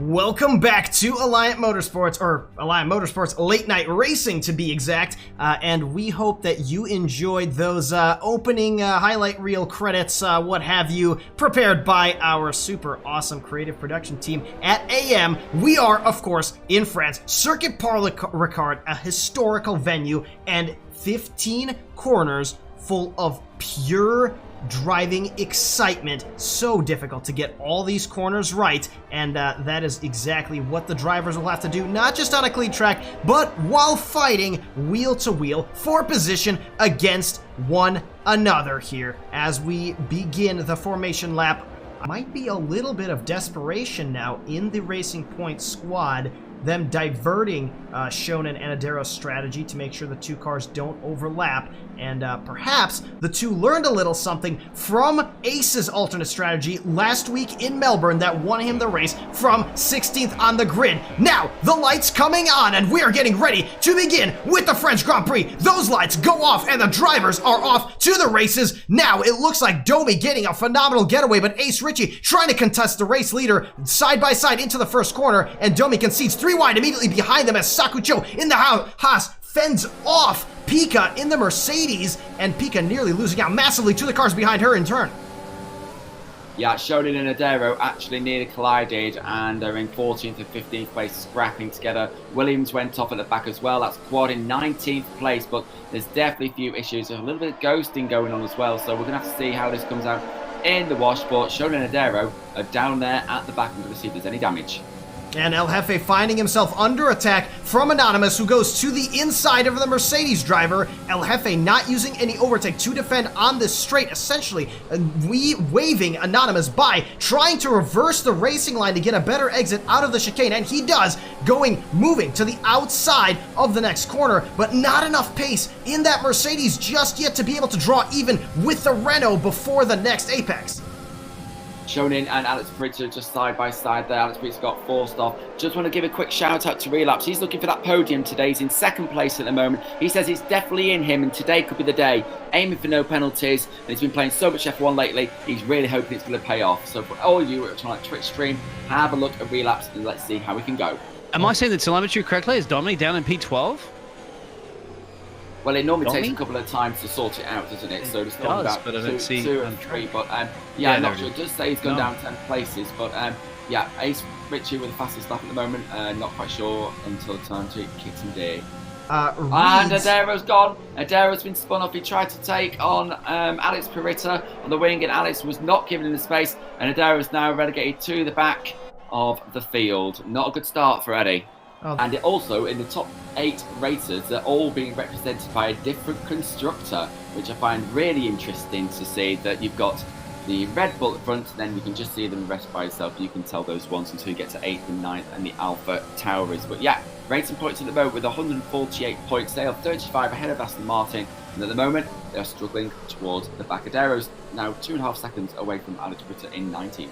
Welcome back to Alliant Motorsports, or Alliant Motorsports Late Night Racing to be exact, and we hope that you enjoyed those opening highlight reel credits, what have you, prepared by our super awesome creative production team at AM. We are, of course, in France, Circuit Paul Ricard, a historical venue, and 15 corners full of pure driving excitement. So difficult to get all these corners right, and that is exactly what the drivers will have to do, not just on a clean track, but while fighting wheel to wheel for position against one another here as we begin the formation lap. Might be a little bit of desperation now in the Racing Point squad, them diverting Shonen and Adero's strategy to make sure the two cars don't overlap, and perhaps the two learned a little something from Ace's alternate strategy last week in Melbourne that won him the race from 16th on the grid. Now, the lights coming on, and we are getting ready to begin with the French Grand Prix. Those lights go off, and the drivers are off to the races. Now, it looks like Domi getting a phenomenal getaway, but Ace Ritchie trying to contest the race leader side by side into the first corner, and Domi concedes 3 wide immediately behind them as Sakucho in the Haas fends off Pika in the Mercedes, and Pika nearly losing out massively to the cars behind her in turn. Yeah, Shonen and Adero actually nearly collided, and they're in 14th and 15th place scrapping together. Williams went off at the back as well. That's Quad in 19th place, but there's definitely a few issues. There's a little bit of ghosting going on as well, so we're going to have to see how this comes out in the wash. But Shonen and Adero are down there at the back. I'm going to see if there's any damage. And El Jefe finding himself under attack from Anonymous, who goes to the inside of the Mercedes driver. El Jefe not using any overtake to defend on this straight, essentially waving Anonymous by, trying to reverse the racing line to get a better exit out of the chicane, and he does, moving to the outside of the next corner, but not enough pace in that Mercedes just yet to be able to draw even with the Renault before the next apex. Shonen and Alex Pritchard just side by side there. Alex Pritchard got forced off. Just want to give a quick shout out to Relapse. He's looking for that podium today. He's in second place at the moment. He says it's definitely in him, and today could be the day. Aiming for no penalties, and he's been playing so much F1 lately. He's really hoping it's going to pay off. So for all of you watching on Twitch stream, have a look at Relapse and let's see how we can go. Am I saying the telemetry correctly? Is Dominic down in P12? Well, it normally takes a couple of times to sort it out, doesn't it? So it's not about but I don't see 2 and 3. But yeah, I'm not sure. It does say he's gone down 10 places. But yeah, Ace Ritchie with the fastest lap at the moment. Not quite sure until the time to kick some day. And Adero's gone. Adero's been spun off. He tried to take on Alex Perita on the wing, and Alex was not given him the space. And Adero's now relegated to the back of the field. Not a good start for Eddie. Oh. And also, in the top 8 racers, they're all being represented by a different constructor, which I find really interesting to see that you've got the Red Bull at front, and then you can just see them rest by itself. You can tell those ones until you get to 8th and 9th and the Alpha Tauri's. But yeah, racing points at the moment with 148 points. They are 35 ahead of Aston Martin, and at the moment, they are struggling towards the back. Adero's now 2.5 seconds away from Alex Ritter in 19th.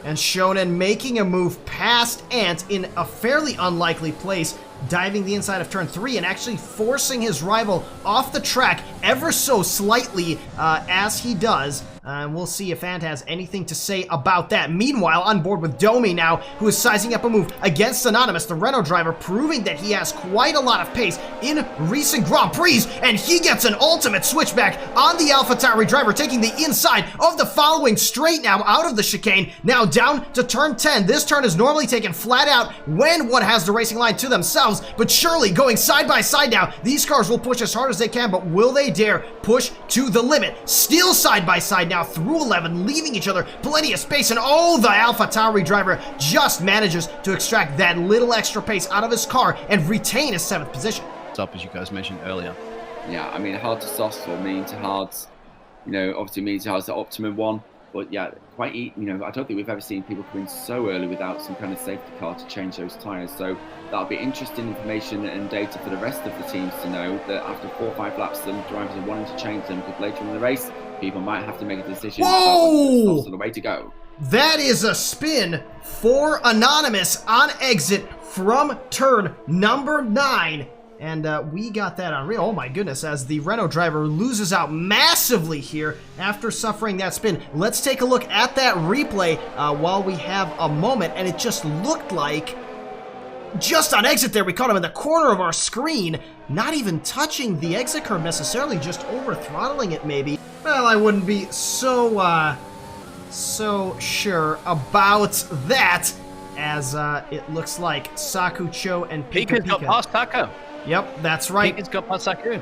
And Shonen making a move past Ant in a fairly unlikely place, diving the inside of turn 3 and actually forcing his rival off the track ever so slightly as he does. And we'll see if Ant has anything to say about that. Meanwhile, on board with Domi now, who is sizing up a move against Anonymous, the Renault driver, proving that he has quite a lot of pace in recent Grand Prix, and he gets an ultimate switchback on the AlphaTauri driver, taking the inside of the following straight now out of the chicane, now down to turn 10. This turn is normally taken flat out when one has the racing line to themselves, but surely going side by side now, these cars will push as hard as they can, but will they dare push to the limit? Still side by side now through 11, leaving each other plenty of space, and oh, the AlphaTauri driver just manages to extract that little extra pace out of his car and retain his 7th position. Up, as you guys mentioned earlier. Yeah, I mean, hard to soft or medium to hards. You know, obviously medium to hards the optimum one, but yeah, quite, you know, I don't think we've ever seen people come in so early without some kind of safety car to change those tyres. So that'll be interesting information and data for the rest of the teams to know that after 4 or 5 laps, the drivers are wanting to change them, because later in the race, people might have to make a decision. Whoa! So the way to go. That is a spin for Anonymous on exit from turn number 9. And we got that on real. Oh my goodness, as the Renault driver loses out massively here after suffering that spin. Let's take a look at that replay while we have a moment, and it just looked like just on exit there, we caught him in the corner of our screen, not even touching the exit curve necessarily, just over throttling it maybe. Well, I wouldn't be so sure about that, as it looks like Sakucho and Pika Pika's got past Taco. Yep, that's right. Pika's got past Saku.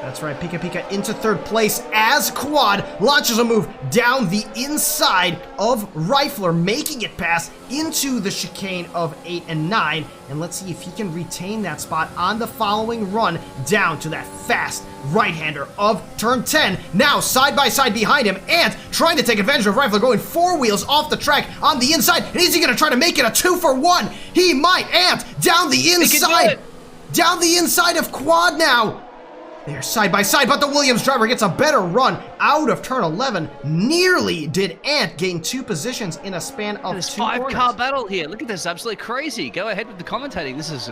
That's right, Pika Pika into third place as Quad launches a move down the inside of Rifler, making it pass into the chicane of 8 and 9. And let's see if he can retain that spot on the following run down to that fast right-hander of turn 10. Now side by side behind him, Ant trying to take advantage of Rifler, going 4 wheels off the track on the inside. And is he going to try to make it a 2-for-1? He might. Ant down the inside. Down the inside of Quad now. They're side by side, but the Williams driver gets a better run out of turn 11. Nearly did Ant gain 2 positions in a span of 2 corners. 5-car battle here. Look at this, absolutely crazy. Go ahead with the commentating. This is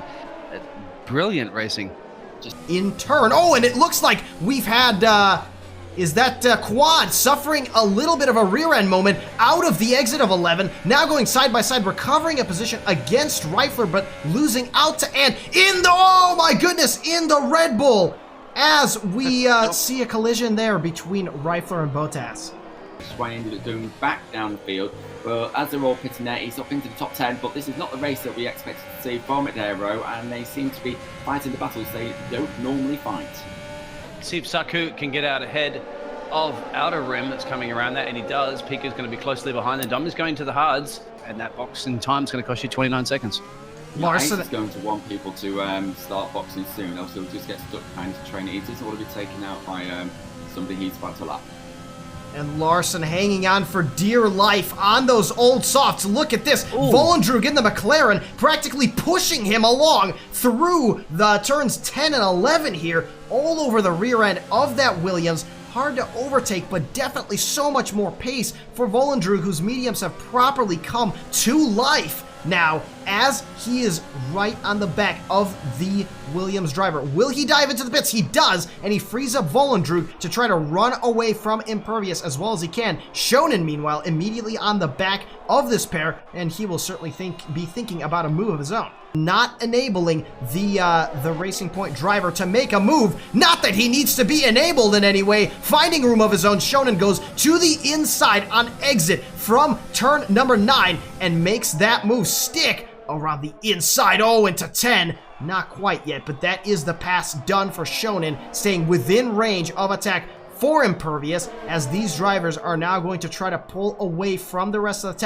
brilliant racing. Just in turn. Oh, and it looks like we've had, Quad suffering a little bit of a rear end moment out of the exit of 11. Now going side by side, recovering a position against Rifler, but losing out to Ant in the, oh my goodness, in the Red Bull. As we see a collision there between Rifler and Bottas. Sway ended up going back down the field, but as they're all pitting there, he's up into the top 10, but this is not the race that we expected to see from Adero, and they seem to be fighting the battles they don't normally fight. See if Saku can get out ahead of outer rim that's coming around that, and he does. Pika's going to be closely behind, and Dom is going to the hards, and that boxing time is going to cost you 29 seconds. Larson is going to want people to start boxing soon, else he'll just get stuck behind his trainer. He doesn't want to be taken out by somebody he's about to lap. And Larson hanging on for dear life on those old softs. Look at this. Volendrug in the McLaren practically pushing him along through the turns 10 and 11 here, all over the rear end of that Williams. Hard to overtake, but definitely so much more pace for Volendrug, whose mediums have properly come to life now, as he is right on the back of the Williams driver. Will he dive into the pits? He does, and he frees up Volendrug to try to run away from Impervious as well as he can. Shonen, meanwhile, immediately on the back of this pair, and he will certainly be thinking about a move of his own. Not enabling the Racing Point driver to make a move. Not that he needs to be enabled in any way. Finding room of his own, Shonen goes to the inside on exit from turn number 9 and makes that move stick around the inside. Oh, into 10. Not quite yet, but that is the pass done for Shonen, staying within range of attack for Impervious, as these drivers are now going to try to pull away from the rest of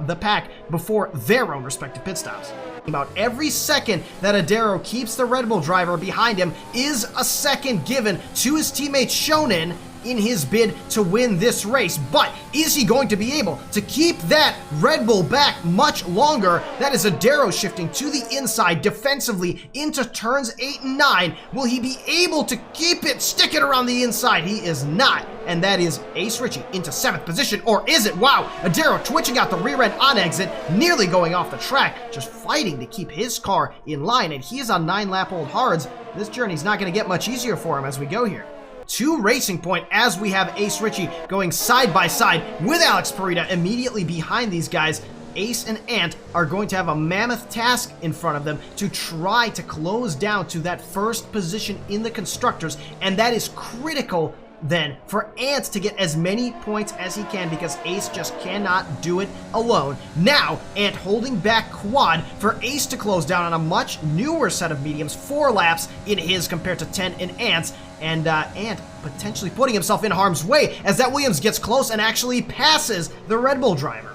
the pack before their own respective pit stops. About every second that Adero keeps the Red Bull driver behind him is a second given to his teammate Shonen in his bid to win this race. But is he going to be able to keep that Red Bull back much longer? That is Adero shifting to the inside defensively into turns 8 and 9. Will he be able to keep it, stick it around the inside? He is not. And that is Ace Ritchie into 7th position, or is it? Wow, Adero twitching out the rear end on exit, nearly going off the track, just fighting to keep his car in line, and he is on 9-lap-old hards. This journey's not going to get much easier for him as we go here. To Racing Point, as we have Ace Ritchie going side by side with Alex Parita immediately behind these guys. Ace and Ant are going to have a mammoth task in front of them to try to close down to that first position in the Constructors, and that is critical then for Ant to get as many points as he can, because Ace just cannot do it alone. Now, Ant holding back Quad for Ace to close down on a much newer set of mediums, 4 laps in his compared to 10 in Ant's, and Ant potentially putting himself in harm's way as that Williams gets close and actually passes the Red Bull driver.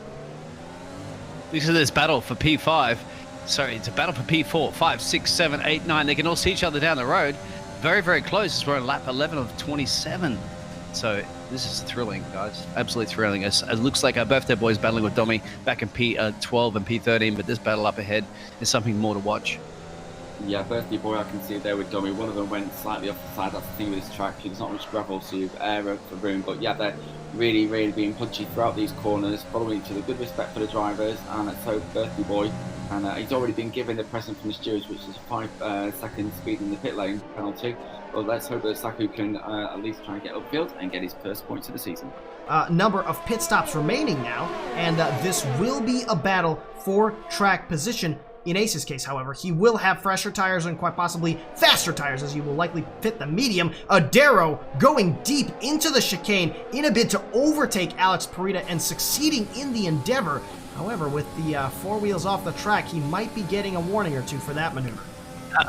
This is this battle for P5. Sorry, it's a battle for P4, 5, 6, 7, 8, 9. They can all see each other down the road. Very, very close. We're on lap 11 of 27. So this is thrilling, guys. Absolutely thrilling. It looks like our birthday boys battling with Domi back in P12 and P13, but this battle up ahead is something more to watch. Yeah, birthday boy, I can see it there with Domi. One of them went slightly off the side. That's the thing with this track. There's not much gravel, so you've air for room. But yeah, they're really, really being punchy throughout these corners, following each other. Good respect for the drivers, and let's hope birthday boy And he's already been given the present from the stewards, which is 5 seconds speed in the pit lane penalty. Well, let's hope that Saku can at least try and get upfield and get his first points of the season. Number of pit stops remaining now, and this will be a battle for track position. In Ace's case, however, he will have fresher tires and quite possibly faster tires, as he will likely pit the medium. Adero going deep into the chicane in a bid to overtake Alex Parita and succeeding in the endeavor. However, with the 4 wheels off the track, he might be getting a warning or two for that maneuver.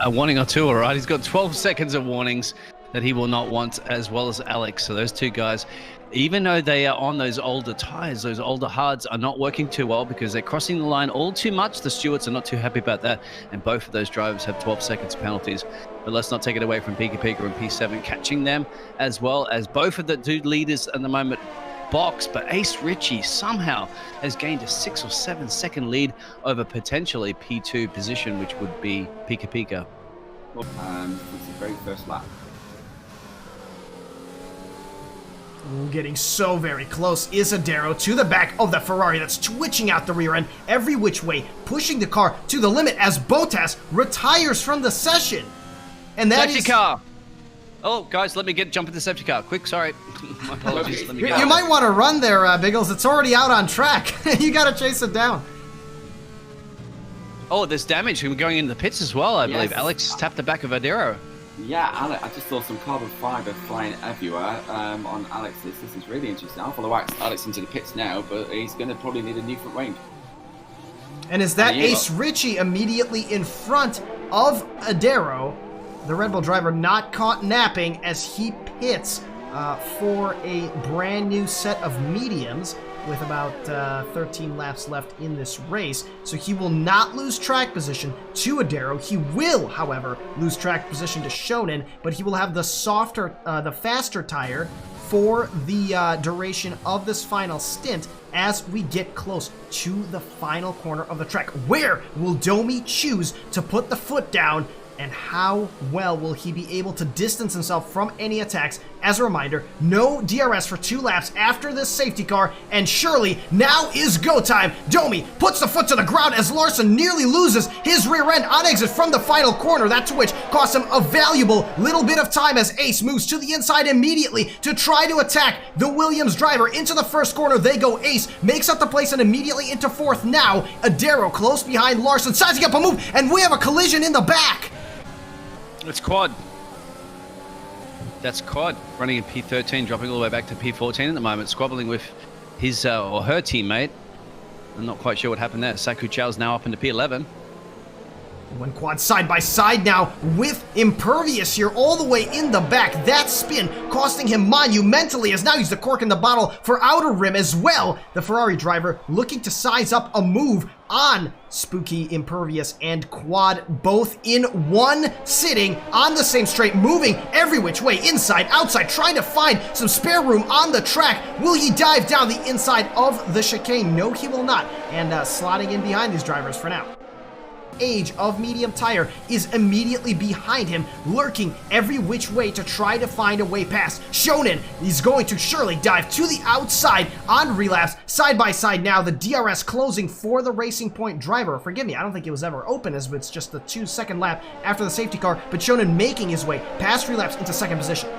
A warning or two, all right. He's got 12 seconds of warnings that he will not want, as well as Alex. So those two guys, even though they are on those older tires, those older hards are not working too well because they're crossing the line all too much. The stewards are not too happy about that, and both of those drivers have 12 seconds penalties. But let's not take it away from Pika Pika and P7 catching them, as well as both of the two leaders at the moment box. But Ace Ritchie somehow has gained a 6 or 7 second lead over potentially P2 position, which would be Pika Pika. It's the very first lap. Getting so very close is Adero to the back of the Ferrari that's twitching out the rear end every which way, pushing the car to the limit as Bottas retires from the session. And that safety car. Oh, guys, let me jump in the safety car. Quick, sorry. My apologies. Let me you might want to run there, Biggles. It's already out on track. You got to chase it down. Oh, there's damage going into the pits as well, I believe. Alex tapped the back of Adero. Yeah, Alex, I just saw some carbon fibre flying everywhere on Alex's. This is really interesting. I'll follow Alex into the pits now, but he's going to probably need a new front wing. And is that Ace Ritchie immediately in front of Adero, the Red Bull driver not caught napping as he pits for a brand new set of mediums with about 13 laps left in this race. So he will not lose track position to Adero. He will, however, lose track position to Shonen, but he will have the the faster tire for the duration of this final stint as we get close to the final corner of the track. Where will Domi choose to put the foot down? And how well will he be able to distance himself from any attacks? As a reminder, no DRS for 2 laps after this safety car, and surely now is go time. Domi puts the foot to the ground as Larson nearly loses his rear end on exit from the final corner, that to which costs him a valuable little bit of time as Ace moves to the inside immediately to try to attack the Williams driver. Into the first corner they go. Ace makes up the place and immediately into 4th now. Adero close behind Larson, sizing up a move, and we have a collision in the back. It's Quad. That's Quad running in P13, dropping all the way back to P14 at the moment, squabbling with his or her teammate. I'm not quite sure what happened there. Saku Chow's now up into P11. One Quad side by side now with Impervious here all the way in the back. That spin costing him monumentally as now he's the cork in the bottle for Outer Rim as well. The Ferrari driver looking to size up a move on Spooky, Impervious, and Quad, both in one sitting on the same straight, moving every which way, inside, outside, trying to find some spare room on the track. Will he dive down the inside of the chicane? No, he will not. And slotting in behind these drivers for now. Age of medium tire is immediately behind him, lurking every which way to try to find a way past. Shonen is going to surely dive to the outside on relapse. Side by side now, the DRS closing for the Racing Point driver. Forgive me, I don't think it was ever open as it's just the 2-second lap after the safety car, but Shonen making his way past relapse into 2nd position.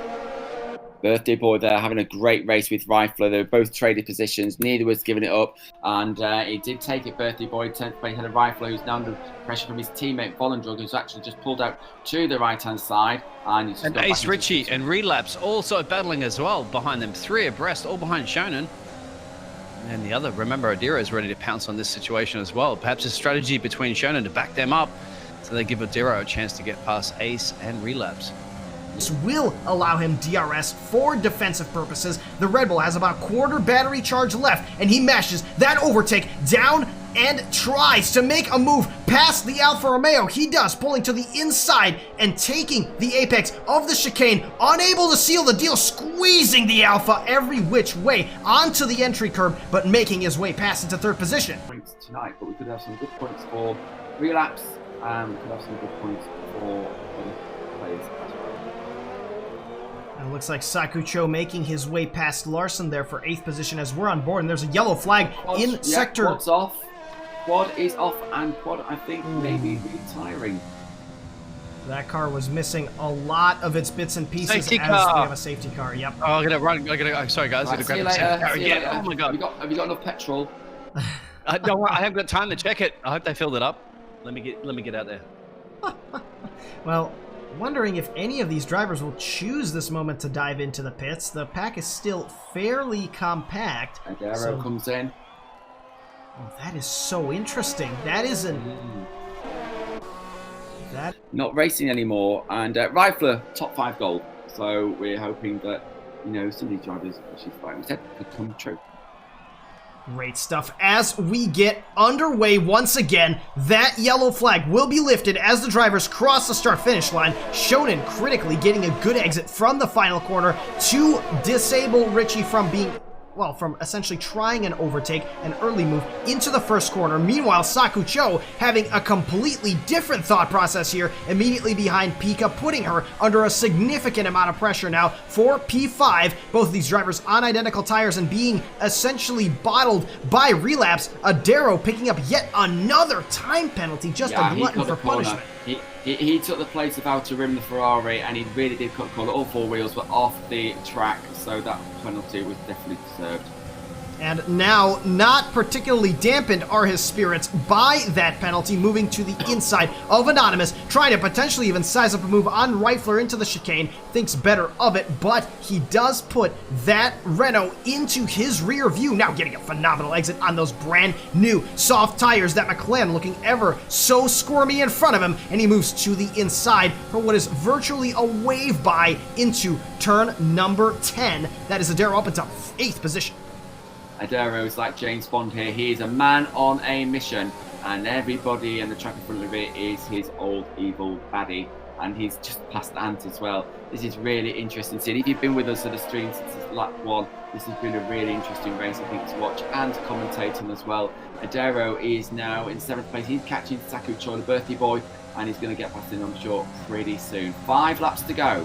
Birthday Boy there having a great race with Rifler. They were both traded positions. Neither was giving it up. And he did take it, Birthday Boy, turned to ahead of Rifler, who's now under pressure from his teammate Volendrug, who's actually just pulled out to the right-hand side. And Ace Ritchie and Relapse also battling as well behind them. 3 abreast, all behind Shonen. And the other, remember, Adero is ready to pounce on this situation as well. Perhaps a strategy between Shonen to back them up so they give Adero a chance to get past Ace and Relapse. This will allow him DRS for defensive purposes. The Red Bull has about quarter battery charge left, and he mashes that overtake down and tries to make a move past the Alfa Romeo. He does, pulling to the inside and taking the apex of the chicane, unable to seal the deal, squeezing the Alfa every which way onto the entry curb, but making his way past into 3rd position. Points tonight, but we could have some good points for Relapse, and we could have some good points for other players. And it looks like Sakucho making his way past Larson there for 8th position as we're on board. And there's a yellow flag in sector. Quad's off. Quad is off, and Quad, I think, maybe retiring. That car was missing a lot of its bits and pieces. Safety as car. we have a safety car. Yep. Oh, I'm gonna run. Sorry, guys. Right, I'm see you gonna grab the later. safety car again. Oh my god. Have you got enough petrol? Don't worry, I haven't got time to check it. I hope they filled it up. Let me get out there. Well, wondering if any of these drivers will choose this moment to dive into the pits. The pack is still fairly compact. And Darrow comes in. Oh, that is so interesting. That is not racing anymore, and Rifler top 5 gold. So we're hoping that some of these drivers, which is like we said, could come true. Great stuff. As we get underway once again, that yellow flag will be lifted as the drivers cross the start-finish line. Shonen critically getting a good exit from the final corner to disable Richie from from essentially trying an overtake, an early move into the first corner. Meanwhile, Sakucho having a completely different thought process here, immediately behind Pika, putting her under a significant amount of pressure now for P5. Both of these drivers on identical tires and being essentially bottled by relapse. Adero picking up yet another time penalty, just a glutton for punishment. He took the place of Outer Rim, the Ferrari, and he really did cut the corner. All 4 wheels were off the track, so that penalty was definitely deserved. And now, not particularly dampened are his spirits by that penalty, moving to the inside of Anonymous, trying to potentially even size up a move on Rifler into the chicane, thinks better of it, but he does put that Renault into his rear view, now getting a phenomenal exit on those brand new soft tires. That McLaren looking ever so squirmy in front of him, and he moves to the inside for what is virtually a wave by into turn number 10. That is Adero up into 8th position. Adero is like James Bond here. He is a man on a mission, and everybody in the track in front of it is his old evil baddie, and he's just past Ant as well. This is really interesting to see. If you've been with us at the stream since lap 1, this has been a really interesting race, I think, to watch and commentating as well. Adero is now in 7th place. He's catching Sakucho, the birthday boy, and he's going to get past him, I'm sure, pretty soon. 5 laps to go.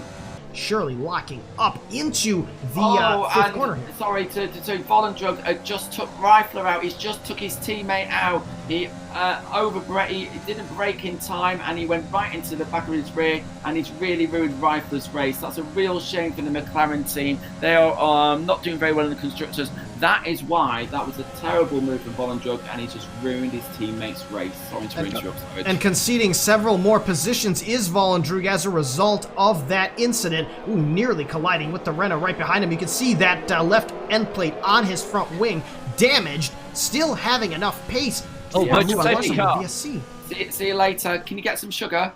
Surely locking up into the 5th corner here. Sorry, to Volendrug just took Rifler out. He's just took his teammate out. He he didn't brake in time, and he went right into the back of his rear, and he's really ruined Rifler's race. That's a real shame for the McLaren team. They are not doing very well in the constructors. That is why that was a terrible move from Volendrug, and he just ruined his teammate's race. Sorry to interrupt. And conceding several more positions is Volendrug as a result of that incident. Ooh, nearly colliding with the Renault right behind him. You can see that left end plate on his front wing damaged, still having enough pace. Safety car. See you later. Can you get some sugar?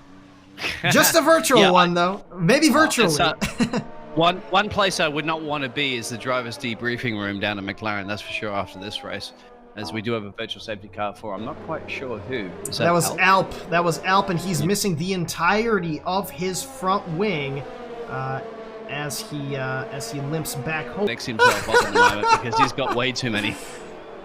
Just a virtual one, though. Maybe virtually. One place I would not want to be is the driver's debriefing room down at McLaren. That's for sure after this race, as we do have a virtual safety car for. I'm not quite sure who. That was Alp. That was Alp, and he's missing the entirety of his front wing as he limps back home. Next himself up at the moment because he's got way too many.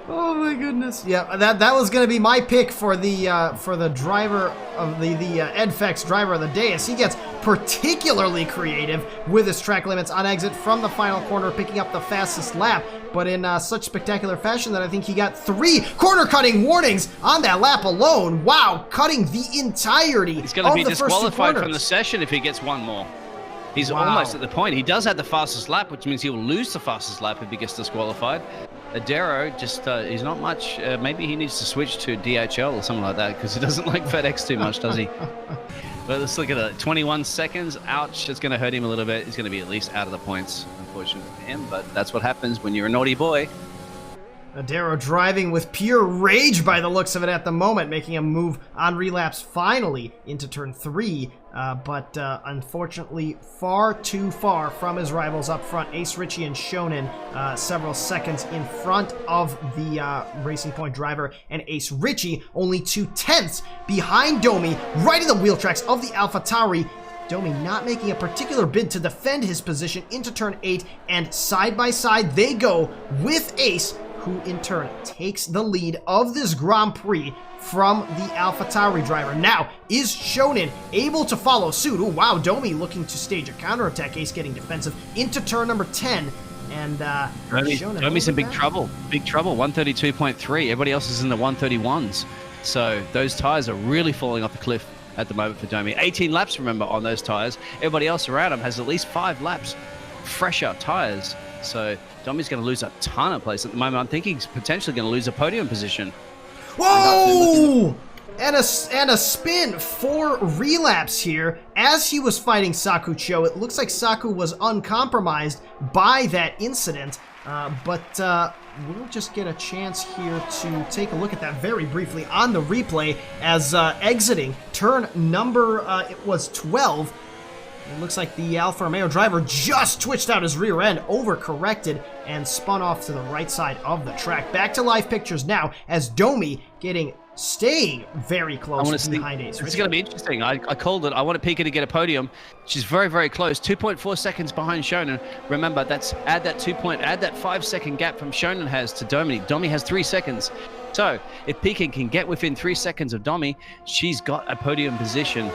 Oh my goodness! Yeah, that was gonna be my pick for the driver of the Edfex driver of the day, as he gets particularly creative with his track limits on exit from the final corner, picking up the fastest lap, but in such spectacular fashion that I think he got 3 corner cutting warnings on that lap alone. Wow, cutting the entirety. He's gonna be disqualified from the session if he gets one more. He's almost at the point. He does have the fastest lap, which means he will lose the fastest lap if he gets disqualified. Adero just, he's not much. Maybe he needs to switch to DHL or something like that, because he doesn't like FedEx too much, does he? But let's look at it. 21 seconds. Ouch. It's going to hurt him a little bit. He's going to be at least out of the points, unfortunately for him. But that's what happens when you're a naughty boy. Adero driving with pure rage by the looks of it at the moment, making a move on relapse finally into turn 3, but unfortunately far too far from his rivals up front. Ace Richie and Shonen several seconds in front of the Racing Point driver, and Ace Richie only 2/10 behind Domi, right in the wheel tracks of the AlphaTauri. Domi not making a particular bid to defend his position into turn 8, and side by side they go with Ace, who in turn takes the lead of this Grand Prix from the AlphaTauri driver. Now, is Shonen able to follow suit? Oh, wow, Domi looking to stage a counterattack. Ace getting defensive into turn number 10. And Domi's in big trouble. Big trouble. 132.3. Everybody else is in the 131s. So those tires are really falling off the cliff at the moment for Domi. 18 laps, remember, on those tires. Everybody else around him has at least 5 laps fresher tires. So Domi's going to lose a ton of place at the moment. I'm thinking he's potentially going to lose a podium position. Whoa! And a spin for relapse here as he was fighting Sakucho. It looks like Saku was uncompromised by that incident, but we'll just get a chance here to take a look at that very briefly on the replay as exiting turn number, it was 12. It looks like the Alfa Romeo driver just twitched out his rear end, overcorrected, and spun off to the right side of the track. Back to live pictures now as Domi staying very close behind Ace. It's going to be interesting. I called it. I want Pika to get a podium. She's very, very close. 2.4 seconds behind Shonen. Remember, add that 5-second gap from Shonen has to Domi. Domi has 3 seconds. So if Pika can get within 3 seconds of Domi, she's got a podium position.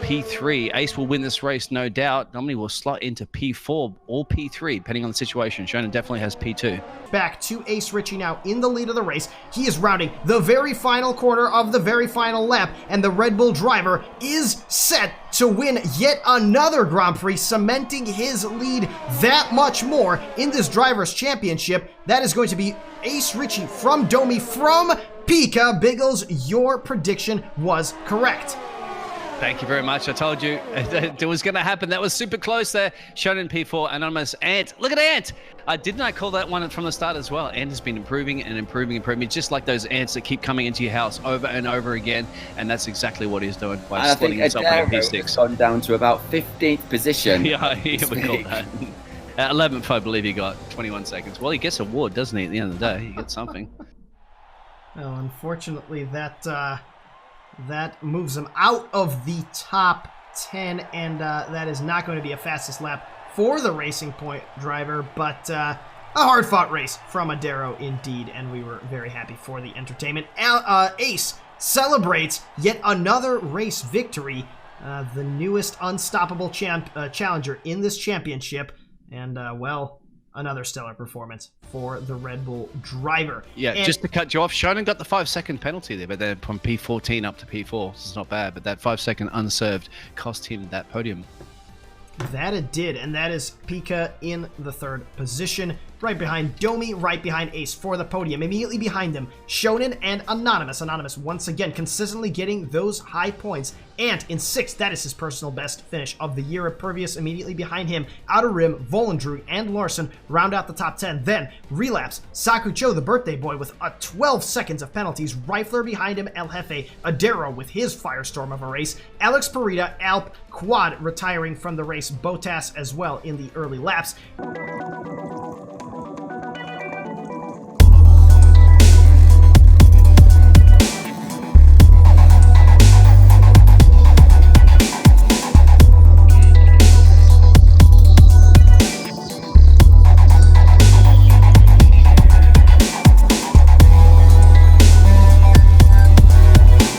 P3. Ace will win this race, no doubt. Domi will slot into P4 or P3, depending on the situation. Shonen definitely has P2. Back to Ace Ritchie now in the lead of the race. He is rounding the very final corner of the very final lap, and the Red Bull driver is set to win yet another Grand Prix, cementing his lead that much more in this Drivers' Championship. That is going to be Ace Ritchie from Domi from Pika. Biggles, your prediction was correct. Thank you very much. I told you it was going to happen. That was super close there. Shonen P4, Anonymous, Ant. Look at Ant. Didn't I call that one from the start as well? Ant has been improving and improving. Just like those ants that keep coming into your house over and over again. And that's exactly what he's doing by slotting himself in P6. Has gone down to about 15th position. Yeah, we call that. 11th, I believe he got 21 seconds. Well, he gets an award, doesn't he, at the end of the day? He gets something. Well, unfortunately, that moves him out of the top 10, and that is not going to be a fastest lap for the Racing Point driver, but a hard-fought race from Adero indeed, and we were very happy for the entertainment. Ace celebrates yet another race victory, the newest unstoppable challenger in this championship, and, well, another stellar performance for the Red Bull driver. Yeah, and just to cut you off, Shonen got the 5-second penalty there, but then from P14 up to P4, this is not bad, but that 5-second unserved cost him that podium. That it did, and that is Pika in the 3rd position, right behind Domi, right behind Ace for the podium. Immediately behind them, Shonen and Anonymous. Anonymous once again consistently getting those high points. Ant in 6th, that is his personal best finish of the year. Pervious immediately behind him. Outer Rim, Volendrew, and Larson round out the top 10. Then Relapse, Sakucho, the birthday boy, with 12 seconds of penalties. Rifler behind him, El Jefe, Adero with his firestorm of a race. Alex Parita, Alp, Quad retiring from the race. Botas as well in the early laps.